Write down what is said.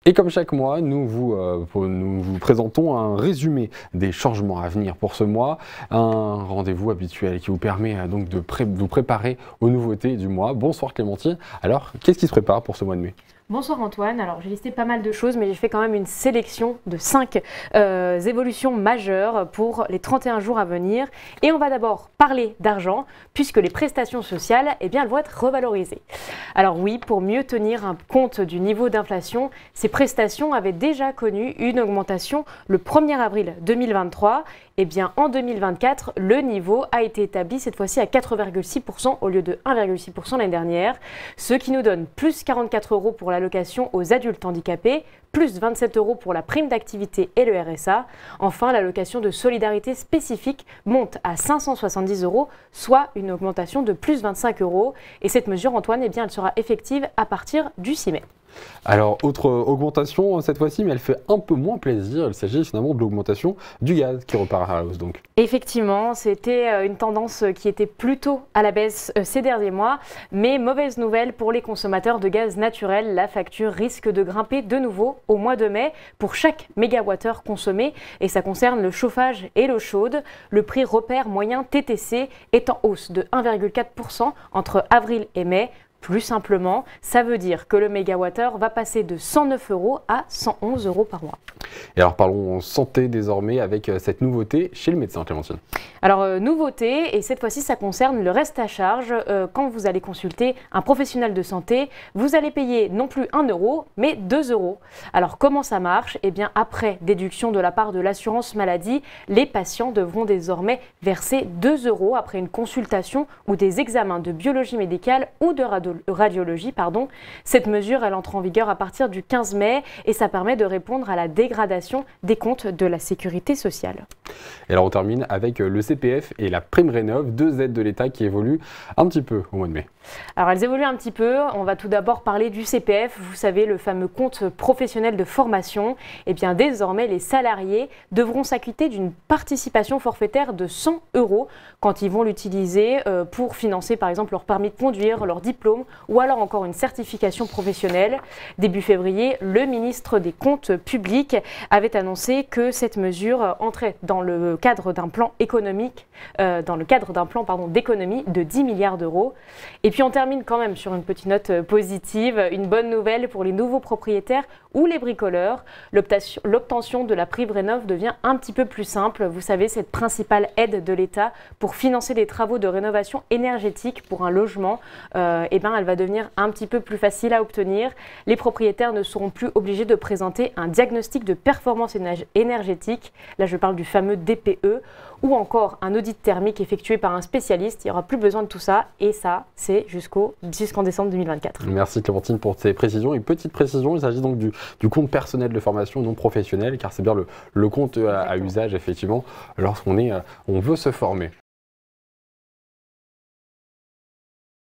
Et comme chaque mois, nous vous présentons un résumé des changements à venir pour ce mois, un rendez-vous habituel qui vous permet donc de vous préparer aux nouveautés du mois. Bonsoir Clémentine. Alors, qu'est-ce qui se prépare pour ce mois de mai ? Bonsoir Antoine, alors j'ai listé pas mal de choses mais j'ai fait quand même une sélection de 5 évolutions majeures pour les 31 jours à venir. Et on va d'abord parler d'argent puisque les prestations sociales elles vont être revalorisées. Alors oui, pour mieux tenir compte du niveau d'inflation, ces prestations avaient déjà connu une augmentation le 1er avril 2023. En 2024, le niveau a été établi cette fois-ci à 4,6% au lieu de 1,6% l'année dernière, ce qui nous donne plus 44 € pour l'allocation aux adultes handicapés, plus 27 € pour la prime d'activité et le RSA. Enfin, l'allocation de solidarité spécifique monte à 570 €, soit une augmentation de plus 25 €. Et cette mesure, Antoine, elle sera effective à partir du 6 mai. Alors, autre augmentation cette fois-ci, mais elle fait un peu moins plaisir. Il s'agit finalement de l'augmentation du gaz qui repart à la hausse donc. Effectivement, c'était une tendance qui était plutôt à la baisse ces derniers mois, mais mauvaise nouvelle pour les consommateurs de gaz naturel, la facture risque de grimper de nouveau au mois de mai pour chaque mégawattheure consommé et ça concerne le chauffage et l'eau chaude. Le prix repère moyen TTC est en hausse de 1,4% entre avril et mai. Plus simplement, ça veut dire que le mégawattheure va passer de 109 € à 111 € par mois. Et alors parlons santé désormais avec cette nouveauté chez le médecin, Clémentine. Alors nouveauté, et cette fois-ci ça concerne le reste à charge. Quand vous allez consulter un professionnel de santé, vous allez payer non plus 1 € mais 2 €. Alors comment ça marche ? Après déduction de la part de l'assurance maladie, les patients devront désormais verser 2 € après une consultation ou des examens de biologie médicale ou de radiologie. Cette mesure, elle entre en vigueur à partir du 15 mai et ça permet de répondre à la dégradation des comptes de la sécurité sociale. Et alors on termine avec le CPF et la prime rénov, deux aides de l'État qui évoluent un petit peu au mois de mai. Alors elles évoluent un petit peu, on va tout d'abord parler du CPF, vous savez le fameux compte professionnel de formation. Désormais les salariés devront s'acquitter d'une participation forfaitaire de 100 € quand ils vont l'utiliser pour financer par exemple leur permis de conduire, leur diplôme ou alors encore une certification professionnelle. Début février, le ministre des Comptes publics avait annoncé que cette mesure entrait dans le cadre d'un plan économique, d'économie de 10 milliards d'euros. Et puis on termine quand même sur une petite note positive, une bonne nouvelle pour les nouveaux propriétaires ou les bricoleurs. L'obtention de la prime rénov devient un petit peu plus simple. Vous savez, cette principale aide de l'État pour financer des travaux de rénovation énergétique pour un logement, elle va devenir un petit peu plus facile à obtenir. Les propriétaires ne seront plus obligés de présenter un diagnostic de performance énergétique. Là, je parle du fameux DPE ou encore un audit thermique effectué par un spécialiste. Il n'y aura plus besoin de tout ça et ça, c'est jusqu'en décembre 2024. Merci Clémentine pour ces précisions. Une petite précision, il s'agit donc du compte personnel de formation non professionnel car c'est bien le compte à usage effectivement lorsqu'on veut se former.